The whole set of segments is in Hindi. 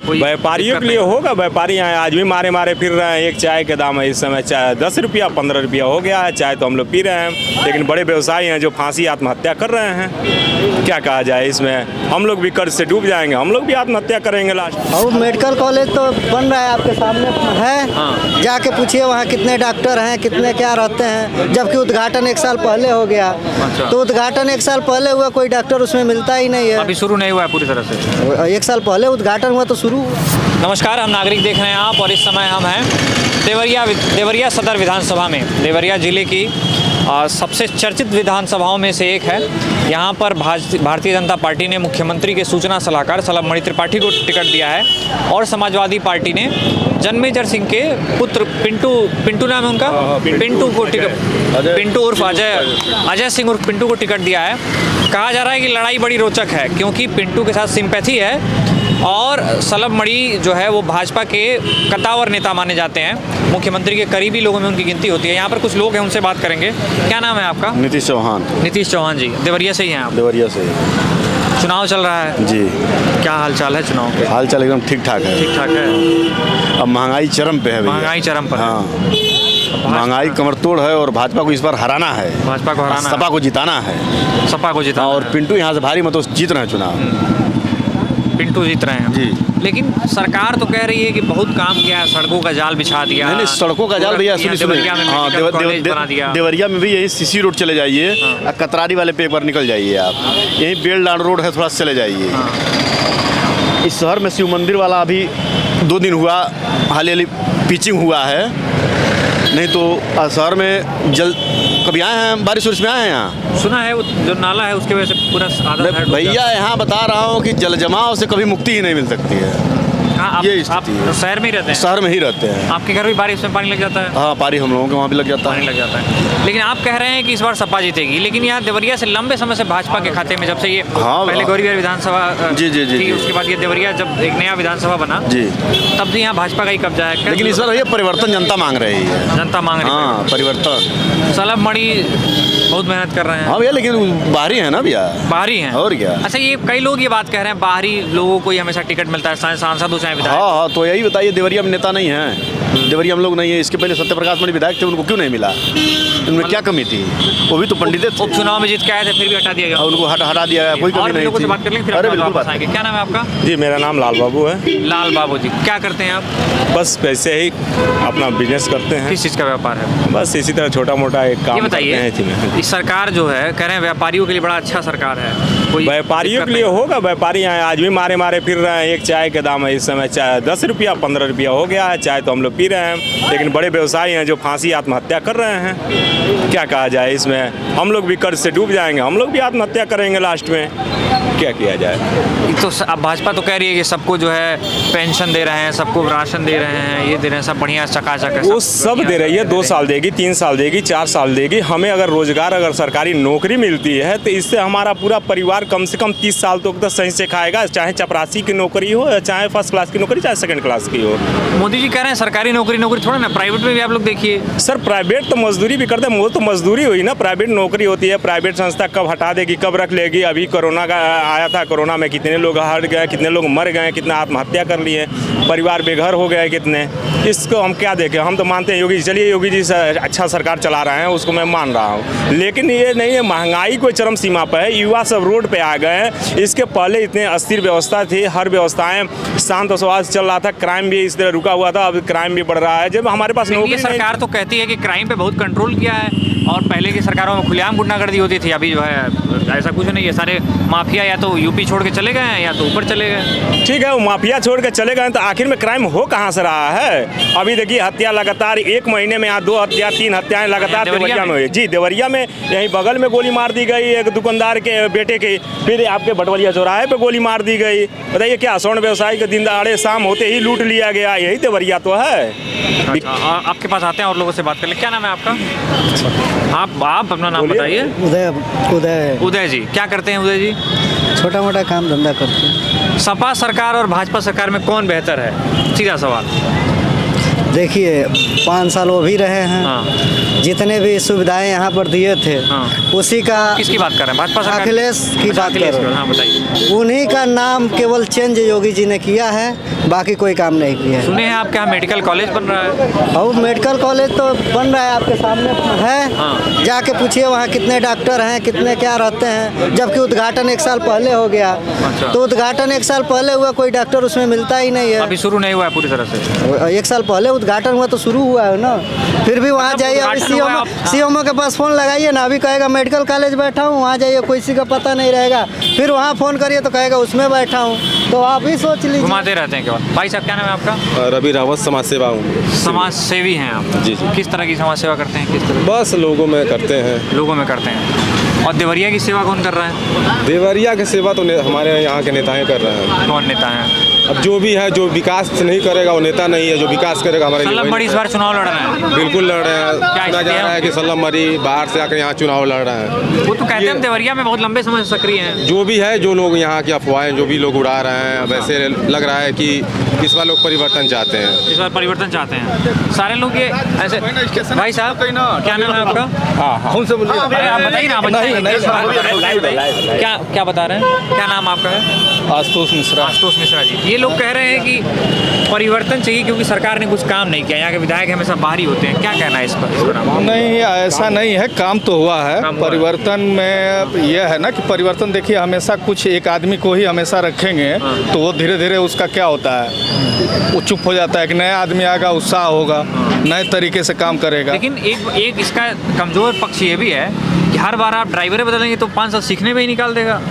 व्यापारियों के लिए होगा। व्यापारी यहाँ आज भी मारे मारे फिर रहे हैं। एक चाय का दाम है इस समय चाय 10 रुपया 15 रुपया हो गया है। चाय तो हम लोग पी रहे हैं, लेकिन बड़े व्यवसायी हैं जो फांसी आत्महत्या कर रहे हैं। क्या कहा जाए इसमें, हम लोग भी कर्ज से डूब जाएंगे, हम लोग भी आत्महत्या करेंगे लास्ट। और मेडिकल कॉलेज तो बन रहा है आपके सामने है। हाँ। जाके पूछिए वहाँ कितने डॉक्टर हैं, कितने क्या रहते हैं, जबकि उद्घाटन 1 साल पहले हो गया। अच्छा। तो उद्घाटन 1 साल पहले हुआ, कोई डॉक्टर उसमें मिलता ही नहीं है। अभी शुरू नहीं हुआ है पूरी तरह से। 1 साल पहले उद्घाटन हुआ तो शुरू। नमस्कार, हम नागरिक देख रहे हैं आप, और इस समय हम हैं देवरिया सदर विधानसभा में। देवरिया जिले की सबसे चर्चित विधानसभाओं में से एक है। यहाँ पर भारतीय जनता पार्टी ने मुख्यमंत्री के सूचना सलाहकार सलभ त्रिपाठी को टिकट दिया है, और समाजवादी पार्टी ने जन्मेजय सिंह के पुत्र पिंटू नाम है उनका, पिंटू को टिकट, पिंटू उर्फ अजय सिंह उर्फ पिंटू को टिकट दिया है। कहा जा रहा है कि लड़ाई बड़ी रोचक है, क्योंकि पिंटू के साथ सिंपैथी है और सलभ मणि जो है वो भाजपा के कद्दावर नेता माने जाते हैं। मुख्यमंत्री के करीबी लोगों में उनकी गिनती होती है। यहाँ पर कुछ लोग हैं, उनसे बात करेंगे। क्या नाम है आपका? नीतीश चौहान। नीतीश चौहान जी, देवरिया से ही हैं आप? देवरिया से। चुनाव चल रहा है जी। क्या हाल चाल है चुनाव के? हाल चाल एकदम ठीक ठाक है। ठीक ठाक है। अब महंगाई चरम पे है भैया। महंगाई चरम पर है। हाँ, महंगाई कमर तोड़ है और भाजपा को इस बार हराना है। भाजपा को हराना है। सपा को जिताना है। सपा को जिताना और है। पिंटू यहाँ से भारी मतों से जीत रहे हैं चुनाव। पिंटू जीत रहे हैं जी। लेकिन सरकार तो कह रही है कि बहुत काम किया है, सड़कों का जाल बिछा दिया। नहीं, सड़कों का जाल भैया सुनिए। देवरिया में हाँ, कॉलेज बना दिया। देवरिया में भी यही सीसी रोड चले जाइए। हाँ। कतरारी वाले पे एक बार निकल जाइए आप। यही बेलडांड रोड है, थोड़ा सा चले जाइए। हाँ। इस शहर में शिव मंदिर वाला अभी 2 दिन हुआ हाल पिचिंग हुआ है। नहीं तो शहर में जल कभी आए हैं, बारिश वारिश में आए हैं यहाँ? सुना है वो जो नाला है उसके वजह से पूरा आधा शहर डूब भैया जाता है। यहाँ बता रहा हूँ कि जल जमाव से कभी मुक्ति ही नहीं मिल सकती है। हाँ, ये आप स्थिति है। शहर में ही रहते हैं? शहर में ही रहते हैं। आपके घर भी बारिश में पानी लग जाता है? हाँ, पानी हम लोगों के वहाँ भी लग जाता पानी है। लग जाता है। लेकिन आप कह रहे हैं कि इस बार सपा जीतेगी, लेकिन यहाँ देवरिया से लंबे समय से भाजपा के खाते में, जब से ये हाँ, पहले गौरीबिहार विधानसभा जी, जी, जी, थी, जी। उसके बाद ये देवरिया जब एक नया विधानसभा बना जी। तब से यहाँ भाजपा का ही कब्जा है। लेकिन इस बार भैया परिवर्तन जनता मांग रही है। जनता मांग रही है। हाँ, परिवर्तन। सलभ मणि बहुत मेहनत कर रहे हैं। हाँ भैया, लेकिन बाहरी है ना भैया। बाहरी हैं और क्या। अच्छा, ये कई लोग ये बात कह रहे हैं बाहरी लोगों को ही हमेशा टिकट मिलता है, चाहे सांसद हो चाहे विधायक। हाँ, तो यही बताइए, देवरिया में नेता नहीं है। देवरिया हम लोग नहीं है। इसके पहले सत्यप्रकाश मणि विधायक थे, उनको क्यों नहीं मिला? उनमें क्या कमी थी? वो भी तो पंडित थे। उपचुनाव में जीत के आए थे, फिर भी हटा दिया गया। उनको हटा दिया गया, कोई और कमी भी नहीं लोगों से थी। बात कर लेंगे, फिर अरे अपना बिल्कुल वापस आएंगे। क्या नाम है आपका? जी, मेरा नाम लाल बाबू है। लाल बाबू जी, क्या करते हैं आप? बस वैसे ही अपना बिजनेस करते हैं। किस चीज़ का व्यापार है? बस इसी तरह छोटा मोटा एक ये काम करते बताइए, हैं इसी में। इस सरकार जो है कह रहे हैं व्यापारियों के लिए बड़ा अच्छा सरकार है, कोई व्यापारियों दिक्कत के लिए नहीं? होगा। व्यापारी यहाँ आज भी मारे मारे फिर रहे हैं। एक चाय का दाम है इस समय चाय 10 रुपया 15 रुपया हो गया है। चाय तो हम लोग पी रहे हैं, लेकिन बड़े व्यवसायी हैं जो फांसी आत्महत्या कर रहे हैं। क्या कहा जाए इसमें, हम लोग भी कर्ज से डूब जाएंगे, हम लोग भी आत्महत्या करेंगे लास्ट में। क्या किया जाए? तो अब भाजपा तो कह रही है कि सबको जो है पेंशन दे रहे हैं, सबको राशन दे रहे हैं, ये दे रहे हैं, सब बढ़िया चकाचक है। वो सब दे रही है। 2 साल देगी, 3 साल देगी, 4 साल देगी। हमें अगर रोजगार, अगर सरकारी नौकरी मिलती है तो इससे हमारा पूरा परिवार कम से कम 30 साल तो सही से खाएगा। चाहे चपरासी की नौकरी हो, चाहे फर्स्ट क्लास की नौकरी, चाहे सेकंड क्लास की हो। मोदी जी कह रहे हैं सरकारी नौकरी थोड़ा ना, प्राइवेट में भी आप लोग देखिए। सर, प्राइवेट तो मजदूरी भी करते हैं। वो तो मजदूरी हुई ना, प्राइवेट नौकरी होती है। प्राइवेट संस्था कब हटा देगी, कब रख लेगी? अभी कोरोना का आया था, कोरोना में कितने लोग हट गए, कितने लोग मर गए, कितना आत्महत्या कर लिए, परिवार बेघर हो गए कितने। इसको हम क्या देखें? हम तो मानते हैं योगी जी, चलिए योगी जी अच्छा सरकार चला रहे हैं, उसको मैं मान रहा हूँ, लेकिन ये नहीं है। महंगाई कोई चरम सीमा पर है, युवा सब रोड पे आ गए हैं। इसके पहले इतने अस्थिर व्यवस्था थी, हर व्यवस्थाएं शांत स्वभाव चल रहा था, क्राइम भी इस तरह रुका हुआ था। अब क्राइम भी बढ़ रहा है जब हमारे पास नौकरी। सरकार तो कहती है कि क्राइम पे बहुत कंट्रोल किया है, और पहले की सरकारों में खुलेआम गुंडागर्दी होती थी। अभी जो है ऐसा कुछ नहीं है, सारे माफिया या तो यूपी छोड़ के चले गए हैं या तो ऊपर चले गए। ठीक है, वो माफिया छोड़ के चले गए तो आखिर में क्राइम हो कहाँ से रहा है? अभी देखिए, हत्या लगातार 1 महीने में यहाँ 2 हत्या 3 हत्याएं लगातार देवरिया में हुई। जी, देवरिया में यहीं बगल में गोली मार दी गई एक दुकानदार के बेटे की, फिर आपके भटवलिया चौराहे पे गोली मार दी गई। बताइए क्या स्वर्ण व्यवसायी के दिन दहाड़े शाम होते ही लूट लिया गया? यही देवरिया तो है। अच्छा, आपके पास आते हैं और लोगों से बात कर ले। क्या नाम है आपका? आप अपना नाम बताइए। उदय उदय जी, क्या करते हैं उदय जी? छोटा मोटा काम धंधा करते हैं। सपा सरकार और भाजपा सरकार में कौन बेहतर है? सीधा सवाल। देखिए 5 साल वो भी रहे हैं। हाँ। जितने भी सुविधाएं यहाँ पर दिए थे हाँ। उसी का किसकी बात कर रहे हैं? भाजपा सरकार अखिलेश की अच्छा, बात अखिलेश कर रहे की। हाँ बताइए। उन्हीं का नाम केवल चेंज योगी जी ने किया है, बाकी कोई काम नहीं किया है। सुने हैं आपके यहाँ मेडिकल कॉलेज बन रहा है? और मेडिकल कॉलेज तो बन रहा है, आपके सामने है। हाँ। जाके पूछिए वहाँ कितने डॉक्टर हैं, कितने क्या रहते हैं, जबकि उद्घाटन 1 साल पहले हो गया। अच्छा। तो उद्घाटन 1 साल पहले हुआ, कोई डॉक्टर उसमें मिलता ही नहीं है। अभी शुरू नहीं हुआ है पूरी तरह से। 1 साल पहले उद्घाटन हुआ तो शुरू हुआ है ना। फिर भी वहाँ जाइए, अभी उद्घाटन हुआ है, आप- सीएमओ के पास फ़ोन लगाइए ना, अभी कहेगा मेडिकल कॉलेज बैठा हूँ, वहाँ जाइए किसी का पता नहीं रहेगा। फिर वहाँ फ़ोन करिए तो कहेगा उसमें बैठा हूँ। तो आप ही सोच लीजिए। घुमाते रहते हैं केवल। भाई साहब क्या नाम है आपका? रवि रावत, समाज सेवा हूँ। समाज सेवी हैं आप? जी, जी। किस तरह की समाज सेवा करते हैं? किस तरह? बस लोगों में करते हैं। लोगों में करते हैं। और देवरिया की सेवा कौन कर रहा है? देवरिया की सेवा तो हमारे यहाँ के नेताएं कर रहे हैं। कौन नेता है? अब जो भी है, जो विकास नहीं करेगा वो नेता नहीं है, जो विकास करेगा हमारे लिए सल्लम वही बड़ी इस बार चुनाव लड़ रहे हैं। बिल्कुल लड़ रहे हैं। सुना स्थिति जा रहा है? है कि सल्लम मरी बाहर से आकर यहाँ चुनाव लड़ रहे हैं। वो तो कहते हैं हम देवरिया में बहुत लंबे समय से सक्रिय हैं। जो भी है, जो लोग यहाँ की अफवाहें जो भी लोग उड़ा रहे हैं, वैसे लग रहा है कि इस बार लोग परिवर्तन चाहते हैं। इस बार परिवर्तन चाहते हैं सारे लोग। ये ऐसे भाई साहब क्या नाम है आपका? अरे आप बताइए ना, क्या क्या बता रहे हैं? क्या नाम आपका है? आशुतोष मिश्रा। आशुतोष मिश्रा जी। ये लोग कह रहे हैं कि परिवर्तन चाहिए क्योंकि सरकार ने कुछ काम नहीं किया। यहाँ के विधायक हमेशा बाहरी होते हैं। क्या कहना है इस पर? नहीं, ऐसा नहीं है, काम तो हुआ है। काम हुआ है। परिवर्तन में यह है ना कि परिवर्तन देखिए, हमेशा कुछ एक आदमी को ही हमेशा रखेंगे तो वो धीरे धीरे उसका क्या होता है, वो चुप हो जाता है। कि नया आदमी आएगा, उत्साह होगा, नए तरीके से काम करेगा। लेकिन एक इसका कमजोर पक्ष ये भी है कि हर बार आप ड्राइवर बदलेंगे तो 5 साल सीखने में ही निकाल देगा।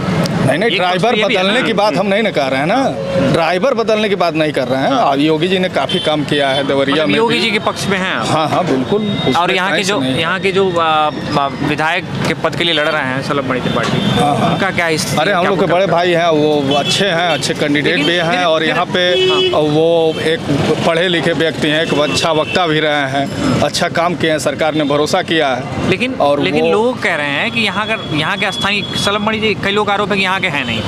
नहीं, एक ड्राइवर पक्ष ये भी है बदलने ना। की बात हम नहीं न कर रहे हैं ना। ड्राइवर बदलने की बात नहीं कर रहे हैं। और योगी जी ने काफ़ी काम किया है देवरिया मतलब में योगी भी। जी के पक्ष में हैं आप? हाँ हाँ बिल्कुल। और उसमें यहाँ के जो विधायक के पद के लिए लड़ रहे हैं सल्लम बड़ी त्रिपाठी, उनका क्या स्थिति? अरे हम लोग के बड़े भाई हैं, वो अच्छे हैं, अच्छे कैंडिडेट लेकिन भी हैं। फिर- और यहाँ पे वो एक पढ़े लिखे व्यक्ति हैं, एक अच्छा वक्ता भी रहे हैं, अच्छा काम किए हैं, सरकार ने भरोसा किया है। लेकिन लोग कह रहे हैं कि यहाँ के स्थानीय सल्लम बड़ी जी, कई लोग आरोप है कि यहाँ के हैं नहीं,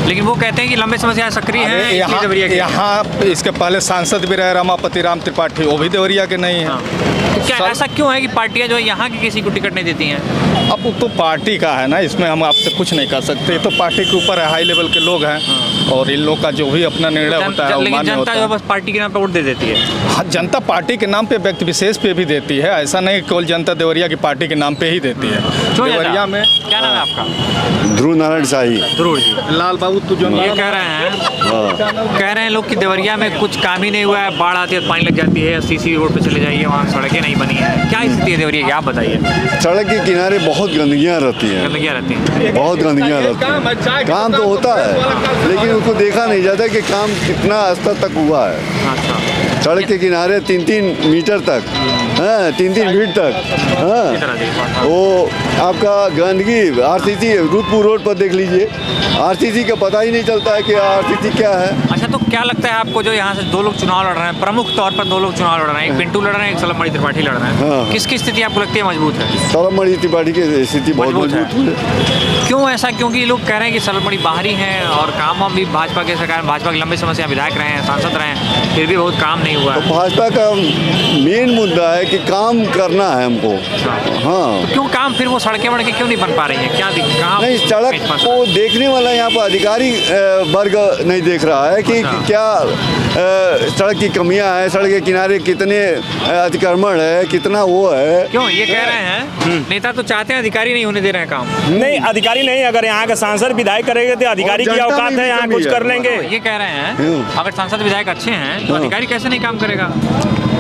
लेकिन वो कहते हैं कि लंबे समय से यहाँ सक्रिय हैं। अरे इसलिए देवरिया के हैं। यहाँ इसके पहले सांसद भी रहे रमापति राम त्रिपाठी, वो भी देवरिया के नहीं हाँ। हैं। तो क्या ऐसा क्यों है कि पार्टियां जो है यहाँ की किसी को टिकट नहीं देती हैं? अब वो तो पार्टी का है ना, इसमें हम आपसे कुछ नहीं कर सकते। ये तो पार्टी के ऊपर है, हाई लेवल के लोग हैं। और इन लोग का जो भी अपना निर्णय होता है वो लेकिन मान्य जनता होता जो है। बस पार्टी के नाम पर वोट दे देती है। हाँ, जनता पार्टी के नाम पे व्यक्ति विशेष पे भी देती है। ऐसा नहीं केवल जनता देवरिया की पार्टी के नाम पे ही देती है। क्यों देवरिया जनता? में क्या नाम है आपका? ध्रुव नारायण शाही। ध्रुव जी। लाल बाबू तू जो ये कह रहे हैं लोग कि देवरिया में कुछ काम ही नहीं हुआ है। बाढ़ आती है तो पानी लग जाती है, सीसी रोड पे चले जाइए, वहाँ सड़कें नहीं बनी है। क्या स्थिति है देवरिया की, आप बताइए। सड़क के किनारे बहुत गंदगियाँ रहती हैं, गंदगियाँ रहती हैं। बहुत गंदगियाँ रहती हैं। काम तो होता है लेकिन उसको देखा नहीं जाता कि काम कितना स्तर तक हुआ है। अच्छा, सड़क के किनारे 3-3 मीटर तक, हाँ 3-3 फीट तक, इस तरह हाँ देखो। वो आपका गंदगी आरसीसी रुदपुर रोड पर देख लीजिए, आरसीसी का पता ही नहीं चलता है कि आरसीसी क्या है। अच्छा, तो क्या लगता है आपको जो यहाँ से 2 लोग चुनाव लड़ रहे हैं, प्रमुख तौर पर 2 लोग चुनाव लड़ रहे हैं, एक पिंटू लड़ रहे हैं, एक सल्लम बड़ी त्रिपाठी लड़ रहे हैं, हाँ। किसकी स्थिति आपको लगती है मजबूत है? सल्लम बड़ी त्रिपाठी की स्थिति बहुत मजबूत है। मजबूत है। क्यों ऐसा? क्योंकि लोग कह रहे हैं कि सल्लम बड़ी बाहरी हैं और काम वाम भी भाजपा के सरकार, भाजपा के लंबे समय से यहाँ विधायक रहे हैं, सांसद रहे हैं, फिर भी बहुत काम नहीं हुआ तो है। भाजपा का मेन मुद्दा है कि काम करना है हमको। हाँ, तो क्यों काम, फिर वो सड़कें वड़कें क्यों नहीं बन पा रही हैं? क्या कहाँ नहीं सड़क को देखने वाला यहाँ पर अधिकारी वर्ग नहीं देख रहा है कि अच्छा। क्या सड़क की कमियां हैं, सड़क के किनारे कितने अतिक्रमण है, कितना वो है। क्यों ये कह रहे हैं नेता तो चाहते हैं, अधिकारी नहीं होने दे रहे हैं काम। नहीं, अधिकारी नहीं, अगर यहाँ का सांसद विधायक करेंगे तो अधिकारी और की जनता औकात में है, भी यहाँ कमी कुछ है। कर लेंगे। ये कह रहे हैं अगर सांसद विधायक अच्छे हैं तो अधिकारी कैसे नहीं काम करेगा?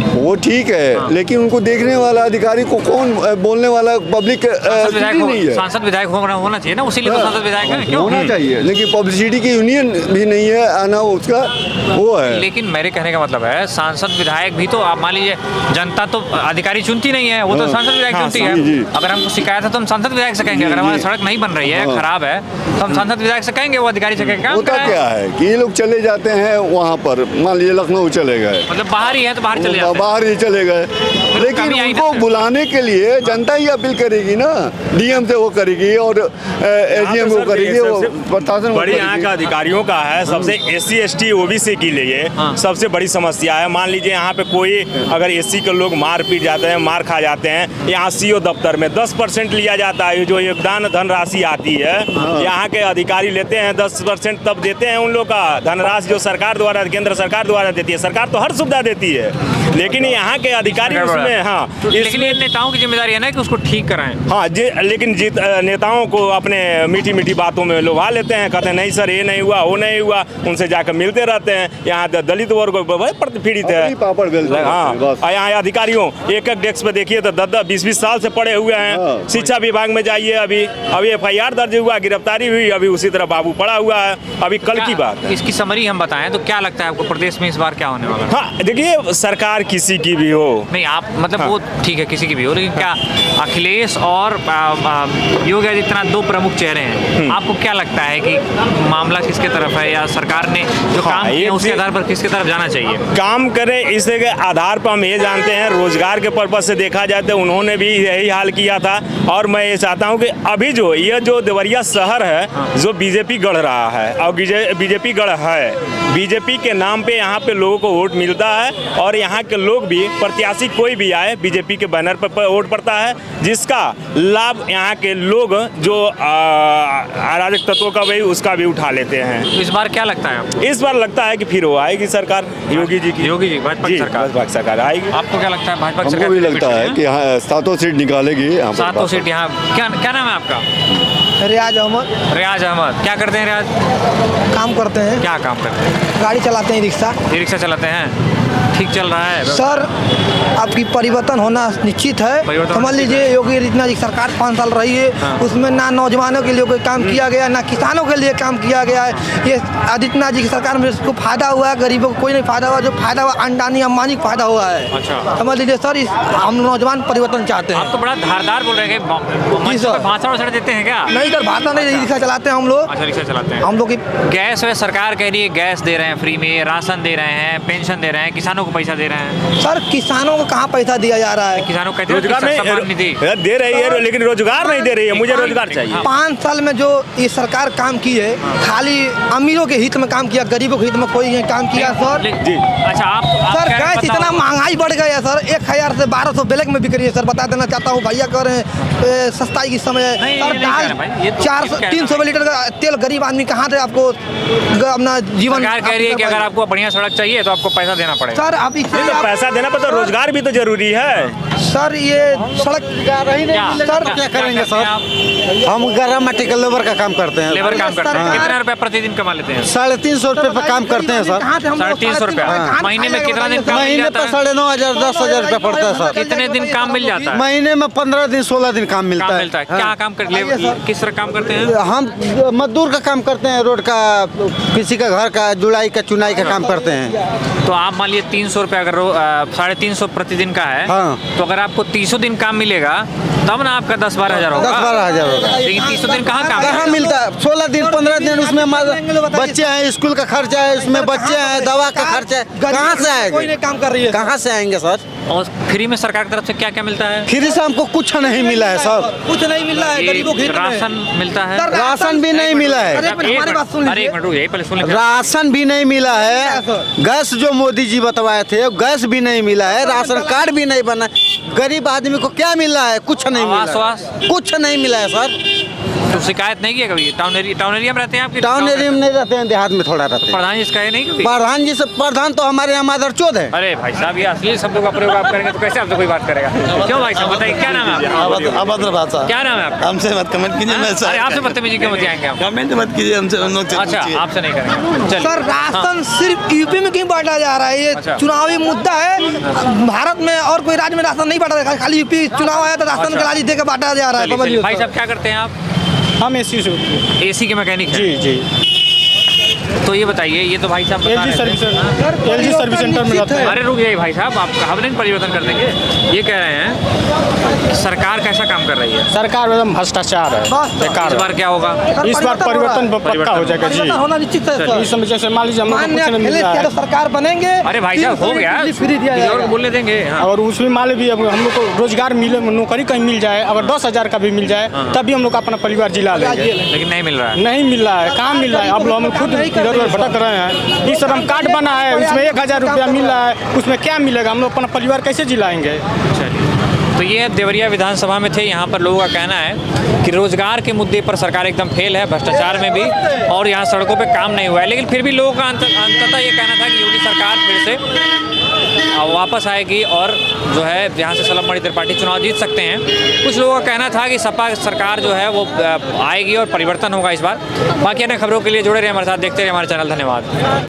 वो ठीक है लेकिन उनको देखने वाला अधिकारी को कौन बोलने वाला पब्लिक नहीं है। सांसद विधायक होना चाहिए ना, उसीलिए तो सांसद विधायक है। क्यों होना चाहिए, लेकिन पब्लिसिटी की यूनियन भी नहीं है, आना उसका वो है। लेकिन मेरे कहने का मतलब है सांसद विधायक भी तो, आप मान लीजिए जनता तो अधिकारी चुनती नहीं है, वो तो सांसद विधायक चुनती है। जी। अगर हमको शिकायत है तो हम सांसद विधायक से कहेंगे, अगर हमारी सड़क नहीं बन रही है, खराब है, तो हम सांसद विधायक से कहेंगे, वो अधिकारी से कहेंगे काम होता कराएं। क्या है कि ये लोग चले जाते हैं वहाँ पर, मान लीजिए लखनऊ चले गए, मतलब बाहर ही है तो बाहर चले जाते हैं। बाहर ही चले गए, लेकिन कमी आई उनको ना। बुलाने के लिए जनता ही अपील करेगी ना, डीएम से वो करेगी और एसडीएम वो करेगी, वो प्रशासन वो बड़ी यहाँ करेगी। का अधिकारियों का है, सबसे SC ST OBC के लिए हाँ। सबसे बड़ी समस्या है। मान लीजिए यहाँ पे कोई अगर SC के लोग मार पीट जाते हैं, मार खा जाते हैं, यहाँ CO दफ्तर में 10% लिया जाता है। जो योगदान धनराशि आती है यहाँ के अधिकारी लेते हैं 10%, तब देते हैं उन लोग का धनराशि जो सरकार द्वारा, केंद्र सरकार द्वारा देती है। सरकार तो हर सुविधा देती है, लेकिन यहाँ के अधिकारी उसमें हाँ, लेकिन ये नेताओं की जिम्मेदारी है ना कि उसको ठीक कराएं। हाँ लेकिन नेताओं को अपने मीठी मीठी बातों में लुभा लेते हैं, कहते हैं नहीं सर ये नहीं हुआ, वो नहीं हुआ, उनसे जाकर मिलते रहते हैं। यहाँ दलित वर्ग बहुत पीड़ित है। पापड़ बेलते हैं, हाँ, बस। और यहाँ अधिकारियों एक डेस्क पे देखिए तो 10-20 साल से पड़े हुए हैं। शिक्षा विभाग में जाइए, अभी FIR दर्ज हुआ, गिरफ्तारी हुई, अभी उसी तरह बाबू पड़ा हुआ है। अभी कल की बात है। इसकी समरी हम बताएं तो क्या लगता है आपको प्रदेश में इस बार क्या होने वाला है? हाँ देखिए, सरकार किसी की भी हो, नहीं आप मतलब वो ठीक है किसी की भी हो, लेकिन क्या अखिलेश और योगी आदित्यनाथ दो प्रमुख चेहरे हैं, आपको क्या लगता है कि मामला किसके तरफ है, या सरकार ने जो काम किया उसके आधार पर किसके तरफ जाना चाहिए? काम करें इसके आधार पर हम ये जानते हैं, रोजगार के पर्पज से देखा जाए तो उन्होंने भी यही हाल किया था। और मैं ये चाहता हूँ कि अभी ये जो देवरिया शहर है जो बीजेपी गढ़ रहा है, और बीजेपी गढ़ है, बीजेपी के नाम पे यहाँ पे लोगों को वोट मिलता है, और यहाँ के लोग भी, प्रत्याशी कोई भी आए बीजेपी के बैनर पर वोट पड़ता है, जिसका लाभ यहाँ के लोग जो अराजक तत्वों का भी उसका भी उठा लेते हैं। इस बार क्या लगता है आपको? इस बार लगता है कि फिर वो आएगी सरकार योगी जी की, योगी जी भाजपा की सरकार, भाजपा की सरकार आएगी। आपको क्या लगता है भाजपा की सरकार? हमको भी लगता है कि हाँ 7 सीट निकालेगी। 7 सीट यहाँ। क्या नाम है आपका? रियाज अहमद। रियाज अहमद, क्या करते हैं रियाज? काम करते हैं, क्या काम करते हैं? गाड़ी चलाते हैं, रिक्शा। ये रिक्शा चलाते हैं, ठीक चल रहा है? सर आपकी परिवर्तन होना निश्चित है। परिवर्तन समझ लीजिए योगी आदित्यनाथ की सरकार 5 साल रही है, हाँ। उसमें ना नौजवानों के लिए कोई काम किया गया, ना किसानों के लिए काम किया गया है। ये आदित्यनाथ जी की सरकार में जिसको फायदा हुआ है, गरीबों को कोई नहीं फायदा हुआ। जो फायदा हुआ अंडानी अंबानी को फायदा हुआ है। अच्छा। समझ लीजिए सर, हम नौजवान परिवर्तन चाहते आप हैं। तो बड़ा धारदार बोल रहे हैं कि सर। भाषण वाषण देते हैं क्या? नहीं सर, भाषण नहीं, रिक्शा चलाते हैं हम लोग। अच्छा, रिक्शा चलाते हैं। हम लोग की गैस है, सरकार कह रही है गैस दे रहे हैं फ्री में, राशन दे रहे हैं, पेंशन दे रहे हैं, किसानों को पैसा दे रहे हैं। सर किसानों को कहाँ पैसा दिया जा रहा है? किसानों को कहते हैं रोजगार कि सम्मान निधि नहीं दे रही है, लेकिन रोजगार नहीं दे रही है। मुझे रोजगार चाहिए। 5 साल में जो ये सरकार काम की है, खाली अमीरों के हित में काम किया, गरीबों के हित में कोई नहीं काम किया सर। जी। अच्छा आप सर कह रहे हैं, गैस इतना बताओ। महंगाई बढ़ गया है सर, 1000 से 1200 ब्लैक में बिक रही है सर। बता देना चाहता हूँ, भैया कह रहे हैं सस्ताई की समय नहीं, सर। नहीं कह रहे भाई, ये तो 400-300 लीटर का तेल गरीब आदमी कहाँ से आपको अपना जीवन। सरकार कह रही है कि अगर आपको बढ़िया सड़क चाहिए तो आपको पैसा देना पड़ेगा। सर आप इसलिए नहीं तो पैसा देना पर तो रोजगार भी तो जरूरी है। सर ये सड़क सर क्या करेंगे सर? हम गरम मट्टी का लेबर का काम करते हैं। लेबर काम करते हैं। सरकार- कितना रुपया प्रतिदिन कमा लेते हैं? 350 रुपये पर काम करते हैं सर। कहाँ से हम लोग 350 रुपया। कहाँ से महीने में कितना दिन काम मिल महीने जाता पर है? 9,500 10,000 रुपया पड़ता है सर। कितने दिन काम मिल जाता है? महीने में 15 दिन 16 दिन काम मिलता काम है। मिलता है। क्या काम कर किस तरह काम करते हैं? हम मजदूर का काम करते हैं, रोड का, किसी का घर का जुड़ाई का चुनाई का काम करते हैं। तो आप मान लीजिए 300 रुपया अगर 350 प्रतिदिन का है, हाँ। तो अगर आपको 300 दिन काम मिलेगा तब ना आपका 10-12 हज़ार होगा। 10-12 हज़ार होगा। लेकिन 300 दिन कहाँ काम कहाँ मिलता है? 16 दिन 15 दिन उसमें बच्चे हैं, स्कूल का खर्चा है, उसमें बच्चे हैं, दवा का खर्चा है, कहाँ से कोई आएंगे? नहीं काम कर रही है। कहाँ से आएंगे सर? और फ्री में सरकार की तरफ से क्या क्या मिलता है? फ्री से हमको कुछ नहीं मिला है सर। कुछ नहीं मिल रहा है ये गरीबों के हित में। राशन मिलता है? सर, राशन भी नहीं मिला है। अरे, हमारी बात सुन अरे लीजिए। एक मिनट रुकिए, पहले सुन लीजिए। राशन भी नहीं मिला है। गैस जो मोदी जी बतवाए थे, गैस भी नहीं मिला है। राशन कार्ड भी नहीं बना। गरीब आदमी को क्या मिल रहा है? कुछ नहीं मिला आवास है। कुछ नहीं मिला है सर। तो शिकायत नहीं किया कभी? टाउन एरिया में रहते हैं आपके? टाउन एरिया में नहीं रहते हैं, देहात में थोड़ा रहते हैं। प्रधान जी से कहे नहीं कभी? प्रधान जी से, प्रधान तो हमारे यहाँ मादरचोद है। अरे भाई साहब, ये असली शब्दों का प्रयोग आप करेंगे तो कैसे आपसे कोई बात करेगा? क्यों भाई साहब बताइए, क्या नाम है आपका? अभद्र भाषा क्या नाम है आपका? हमसे मत कमेंट कीजिए। मैं अरे आपसे बदतमीजी क्यों बतियाएंगे आप? कमेंट मत कीजिए हमसे, हम लोग से अच्छा, पूछिए। आपसे नहीं करेंगे। चलिए। सर राशन सिर्फ यूपी में क्यों बांटा जा रहा है? ये अच्छा। चुनावी मुद्दा है। भारत में और कोई राज्य में राशन नहीं बांटा जाता, खाली यूपी चुनाव आया तो राशन का राशि देकर बांटा जा रहा है। चलिए, समझिए भाई सर। साहब क्या करते हैं आप? हम एसी से एसी के मैकेनिक हैं? जी जी तो ये बताइए, ये तो भाई साहब बता एलजी रहे थे। सर्विस सेंटर में रहते हैं। अरे रुक जाइए भाई साहब, आप हम नहीं परिवर्तन कर देंगे। ये कह रहे हैं कि सरकार कैसा काम कर रही है? सरकार एकदम भ्रष्टाचार है, बेकार इस है। बार क्या होगा? इस बार परिवर्तन पक्का हो जाएगा जी। परिवर्तन होना निश्चित है सर। इस समय जैसे मान लीजिए हम लोग को मान्य कुछ नहीं मिल अखिलेश रहा यादव है, सरकार बनेंगे। अरे भाई साहब हो गया, फ्री दिया किसी और को जाएगा। बोलने देंगे। हाँ। और उसमें मान लीजिए अब हम लोग को रोजगार मिले, नौकरी कहीं मिल जाए, अगर 10,000 का भी मिल जाए तभी हम लोग अपना परिवार जिला लेंगे। लेकिन नहीं मिल रहा है। नहीं मिल रहा है, कहाँ मिल रहा है? अब हम खुद इधर उधर भटक रहे हैं। इस श्रम कार्ड बना है, उसमें 1000 रुपया मिल रहा है, उसमें क्या मिलेगा? हम लोग अपना परिवार कैसे जिलाएंगे? तो ये देवरिया विधानसभा में थे। यहाँ पर लोगों का कहना है कि रोजगार के मुद्दे पर सरकार एकदम फेल है, भ्रष्टाचार में भी, और यहाँ सड़कों पे काम नहीं हुआ है। लेकिन फिर भी लोगों का अंततः ये कहना था कि योगी सरकार फिर से वापस आएगी और जो है यहाँ से शलभ मणि त्रिपाठी चुनाव जीत सकते हैं। कुछ लोगों का कहना था कि सपा सरकार जो है वो आएगी और परिवर्तन होगा इस बार। बाकी अन्य खबरों के लिए जुड़े रहे हमारे साथ, देखते रहे हमारे चैनल। धन्यवाद।